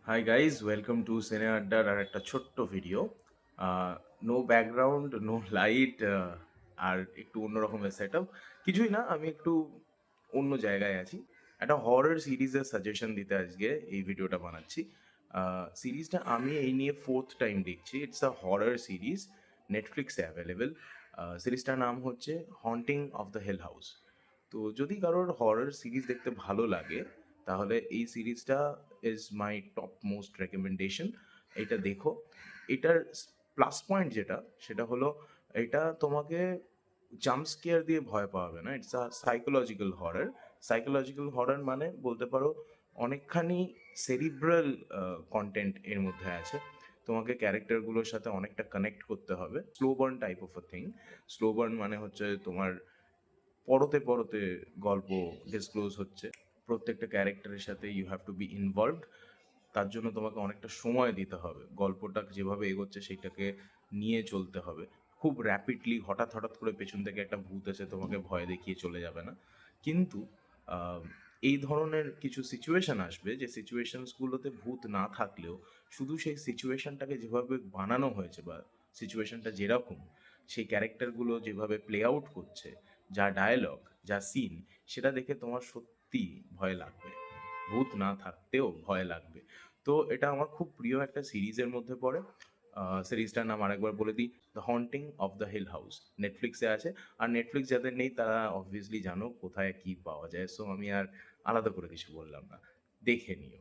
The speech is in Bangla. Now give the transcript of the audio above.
হাই গাইজ, ওয়েলকাম টু সিনে আড্ডার আর একটা ছোট্ট video. No background, no light, আর একটু অন্য রকমের সেট আপ। কিছুই না, আমি একটু অন্য জায়গায় আছি। একটা হরর সিরিজের সাজেশন দিতে আজকে এই ভিডিওটা বানাচ্ছি। সিরিজটা আমি এই নিয়ে ফোর্থ টাইম দেখছি। ইটস আ হরর সিরিজ, নেটফ্লিক্সে অ্যাভেলেবেল। সিরিজটার নাম হচ্ছে Haunting of the Hill House. তো যদি কারোর হরর সিরিজ দেখতে ভালো লাগে তাহলে এই সিরিজটা is my top most recommendation. এটা দেখো। এটার প্লাস পয়েন্ট যেটা, সেটা হলো এটা তোমাকে জাম্প স্কেয়ার দিয়ে ভয় পাওয়াবে না। It's a psychological horror. Psychological horror মানে বলতে পারো অনেকখানি সেরিব্রাল কন্টেন্ট এর মধ্যে আছে। তোমাকে ক্যারেক্টারগুলোর সাথে অনেকটা কানেক্ট করতে হবে। Slow burn type of a thing. Slow burn মানে হচ্ছে তোমার পরতে পরতে গল্প ডিসক্লোজ হচ্ছে। প্রত্যেকটা ক্যারেক্টারের সাথে you have to be involved. তার জন্য তোমাকে অনেকটা সময় দিতে হবে। গল্পটা যেভাবে এগোচ্ছে সেইটাকে নিয়ে চলতে হবে। খুব র্যাপিডলি হঠাৎ হঠাৎ করে পেছন থেকে একটা ভূত এসে তোমাকে ভয় দেখিয়ে চলে যাবে না। কিন্তু আহ, এই ধরনের কিছু সিচুয়েশন আসবে যে সিচুয়েশনসগুলোতে ভূত না থাকলেও শুধু সেই সিচুয়েশনটাকে যেভাবে বানানো হয়েছে বা সিচুয়েশনটা যেরকম, সেই ক্যারেক্টারগুলো যেভাবে প্লে আউট করছে, যা ডায়ালগ, যা সিন, সেটা দেখে তোমার সত্যি ভয় লাগবে। ভূত না থাকতেও ভয় লাগবে। তো এটা আমার খুব প্রিয় একটা সিরিজের মধ্যে পড়ে। সিরিজটার নাম আরেকবার বলে দিই, the Haunting of the Hill House. নেটফ্লিক্সে আছে। আর নেটফ্লিক্স যাদের নেই তারা অবভিয়াসলি জানো কোথায় কি পাওয়া যায়, সো আমি আর আলাদা করে কিছু বললাম না। দেখে নিও।